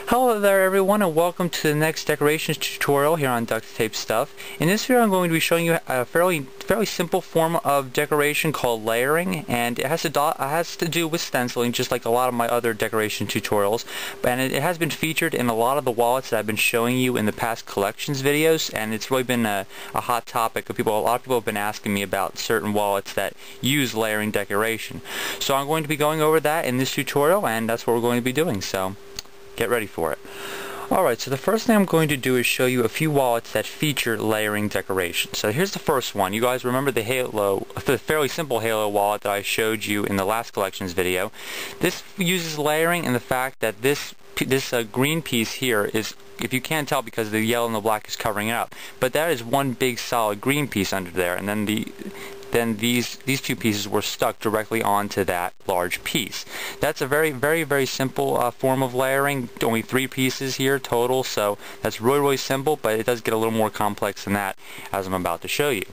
Hello there everyone, and welcome to the next decorations tutorial here on Ducttapestuff. In this video I'm going to be showing you a fairly simple form of decoration called layering, and it has to do with stenciling, just like a lot of my other decoration tutorials. And it has been featured in a lot of the wallets that I've been showing you in the past collections videos, and it's really been a hot topic of people. A lot of people have been asking me about certain wallets that use layering decoration. So I'm going to be going over that in this tutorial, and that's what we're going to be doing. So get ready for it. Alright, so the first thing I'm going to do is show you a few wallets that feature layering decoration. So here's the first one. You guys remember the fairly simple halo wallet that I showed you in the last collections video. This uses layering in the fact that this green piece here is, if you can't tell because the yellow and the black is covering it up, but that is one big solid green piece under there, and then these two pieces were stuck directly onto that large piece. That's a very simple form of layering. Only 3 pieces here total, so that's really simple, but it does get a little more complex than that, as I'm about to show you.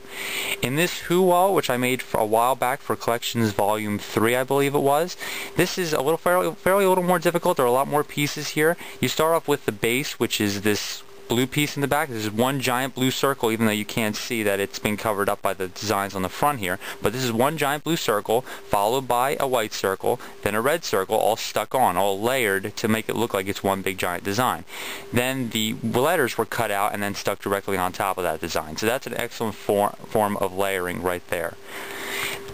In this Who wall, which I made for a while back for Collections Volume 3, I believe it was, this is a little fairly a little more difficult. There are a lot more pieces here. You start off with the base, which is this blue piece in the back. This is one giant blue circle, even though you can't see that it's been covered up by the designs on the front here. But this is one giant blue circle, followed by a white circle, then a red circle, all stuck on, all layered to make it look like it's one big giant design. Then the letters were cut out and then stuck directly on top of that design. So that's an excellent form of layering right there.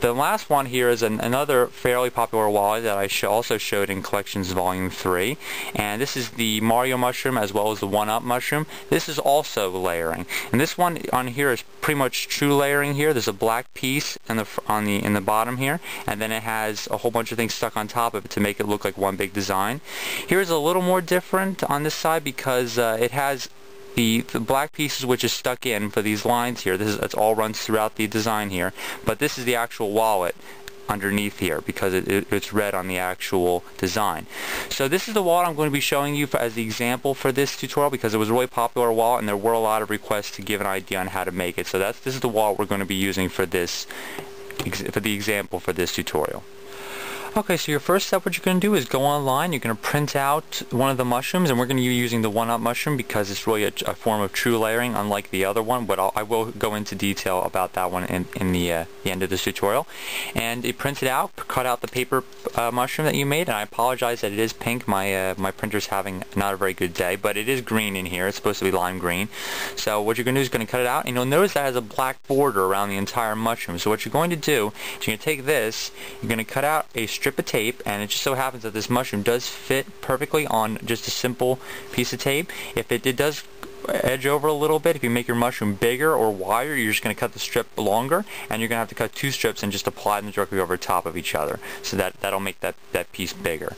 The last one here is another fairly popular wallet that I also showed in Collections Volume 3, and this is the Mario mushroom as well as the 1-Up mushroom. This is also layering, and this one on here is pretty much true layering here. There's a black piece in the bottom here, and then it has a whole bunch of things stuck on top of it to make it look like one big design. Here's a little more different on this side because it has the black pieces which is stuck in for these lines here. It all runs throughout the design here, but this is the actual wallet underneath here because it's red on the actual design. So this is the wallet I'm going to be showing you as the example for this tutorial because it was a really popular wallet and there were a lot of requests to give an idea on how to make it. So this is the wallet we're going to be using for the example for this tutorial. Okay, so your first step, what you're going to do is go online. You're going to print out one of the mushrooms, and we're going to be using the 1-Up mushroom because it's really a form of true layering, unlike the other one, but I will go into detail about that one in the end of this tutorial. And you print it out, cut out the paper mushroom that you made, and I apologize that it is pink. My printer's having not a very good day, but it is green in here. It's supposed to be lime green. So what you're going to do is going to cut it out, and you'll notice that it has a black border around the entire mushroom. So what you're going to do is you're going to take this, you're going to cut out a strip of tape, and it just so happens that this mushroom does fit perfectly on just a simple piece of tape. If it does edge over a little bit, if you make your mushroom bigger or wider, you're just going to cut the strip longer, and you're going to have to cut 2 strips and just apply them directly over top of each other. So that'll make that piece bigger.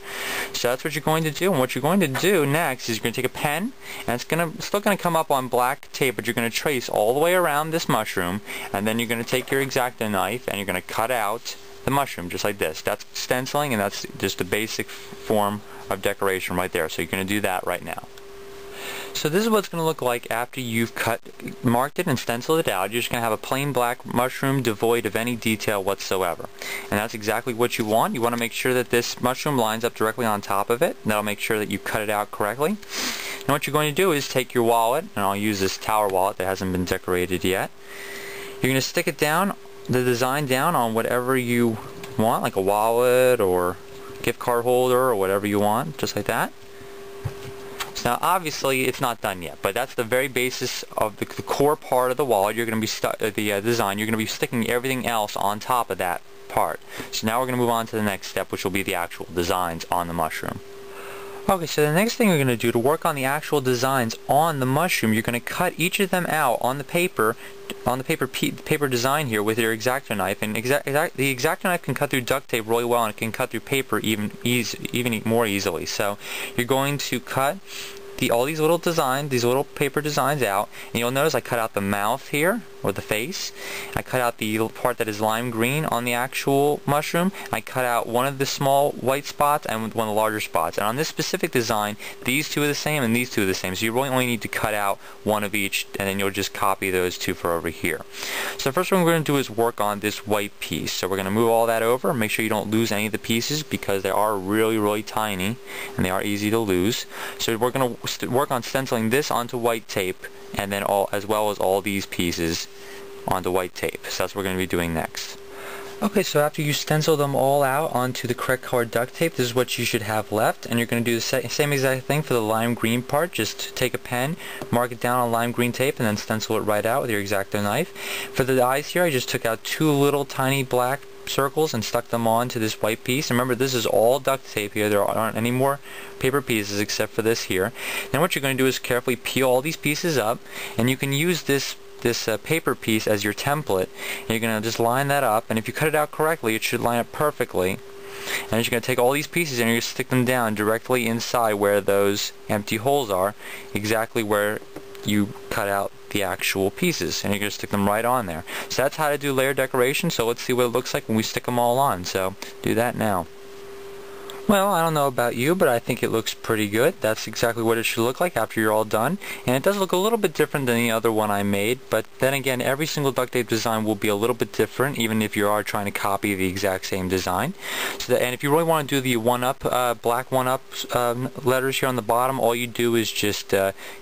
So that's what you're going to do, and what you're going to do next is you're going to take a pen, and it's still going to come up on black tape, but you're going to trace all the way around this mushroom, and then you're going to take your X-Acto knife and you're going to cut out the mushroom just like this. That's stenciling, and that's just a basic form of decoration right there. So you're going to do that right now. So this is what it's going to look like after you've marked it and stenciled it out. You're just going to have a plain black mushroom devoid of any detail whatsoever. And that's exactly what you want. You want to make sure that this mushroom lines up directly on top of it. That'll make sure that you cut it out correctly. And what you're going to do is take your wallet, and I'll use this tower wallet that hasn't been decorated yet. You're going to stick it down, the design down on whatever you want, like a wallet or gift card holder or whatever you want, just like that. So now obviously it's not done yet, but that's the very basis of the core part of the wallet. You're going to be design. You're going to be sticking everything else on top of that part. So now we're going to move on to the next step, which will be the actual designs on the mushroom. Okay, so the next thing you're going to do to work on the actual designs on the mushroom, you're going to cut each of them out on the paper design here with your X-Acto knife. And the X-Acto knife can cut through duct tape really well, and it can cut through paper even more easily. So you're going to cut all these little paper designs out, and you'll notice I cut out the mouth here or the face. I cut out the part that is lime green on the actual mushroom. I cut out one of the small white spots and one of the larger spots. And on this specific design, these two are the same and these two are the same. So you really only need to cut out one of each, and then you'll just copy those two for over here. So the first thing we're going to do is work on this white piece. So we're going to move all that over. Make sure you don't lose any of the pieces because they are really tiny and they are easy to lose. So we're going to work on stenciling this onto white tape, and then as well as all these pieces onto white tape. So that's what we're going to be doing next. Okay, so after you stencil them all out onto the correct colored duct tape, this is what you should have left, and you're going to do the same exact thing for the lime green part. Just take a pen, mark it down on lime green tape, and then stencil it right out with your X-Acto knife. For the eyes here, I just took out two little tiny black circles and stuck them onto this white piece. And remember, this is all duct tape here. There aren't any more paper pieces except for this here. Then what you're going to do is carefully peel all these pieces up, and you can use this paper piece as your template. And you're going to just line that up, and if you cut it out correctly, it should line up perfectly. And you're going to take all these pieces and you're going to stick them down directly inside where those empty holes are, exactly where you cut out the actual pieces, and you're going to stick them right on there. So that's how to do layer decoration. So let's see what it looks like when we stick them all on. So do that now. Well, I don't know about you, but I think it looks pretty good. That's exactly what it should look like after you're all done. And it does look a little bit different than the other one I made, but then again, every single duct tape design will be a little bit different, even if you are trying to copy the exact same design. And if you really want to do the one-up, black one-up letters here on the bottom, all you do is just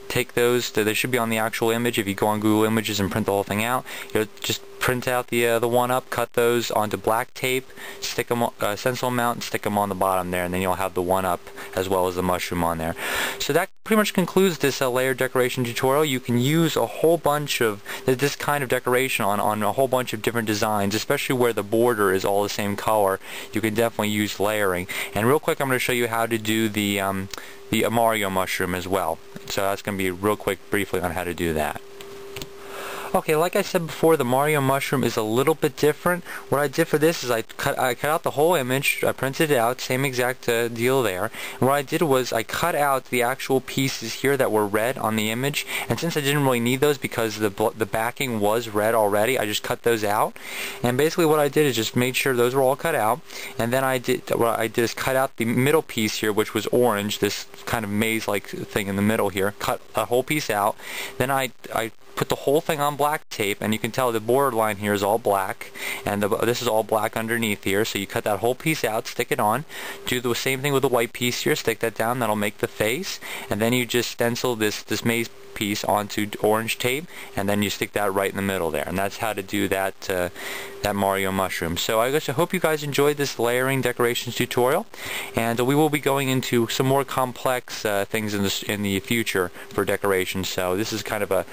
take those. They should be on the actual image. If you go on Google Images and print the whole thing out, you'll just print out the one-up, cut those onto black tape, stick them, stencil them out, and stick them on the bottom there, and then you'll have the one-up as well as the mushroom on there. So that pretty much concludes this layer decoration tutorial. You can use a whole bunch of this kind of decoration on a whole bunch of different designs, especially where the border is all the same color. You can definitely use layering. And real quick, I'm going to show you how to do the Mario mushroom as well. So that's going to be real quick, briefly, on how to do that. Okay, like I said before, the Mario mushroom is a little bit different. What I did for this is I cut out the whole image, I printed it out, same exact deal there. And what I did was I cut out the actual pieces here that were red on the image, and since I didn't really need those because the backing was red already, I just cut those out. And basically what I did is just made sure those were all cut out, and then what I did is cut out the middle piece here, which was orange, this kind of maze-like thing in the middle here, cut a whole piece out. Then I put the whole thing on black tape, and you can tell the border line here is all black, and this is all black underneath here. So you cut that whole piece out, stick it on, do the same thing with the white piece here, stick that down, that'll make the face, and then you just stencil this maze piece onto orange tape, and then you stick that right in the middle there. And that's how to do that that Mario mushroom. So I hope you guys enjoyed this layering decorations tutorial, and we will be going into some more complex things in the future for decorations. So this is kind of a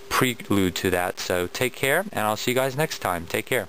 prelude to that. So take care, and I'll see you guys next time. Take care.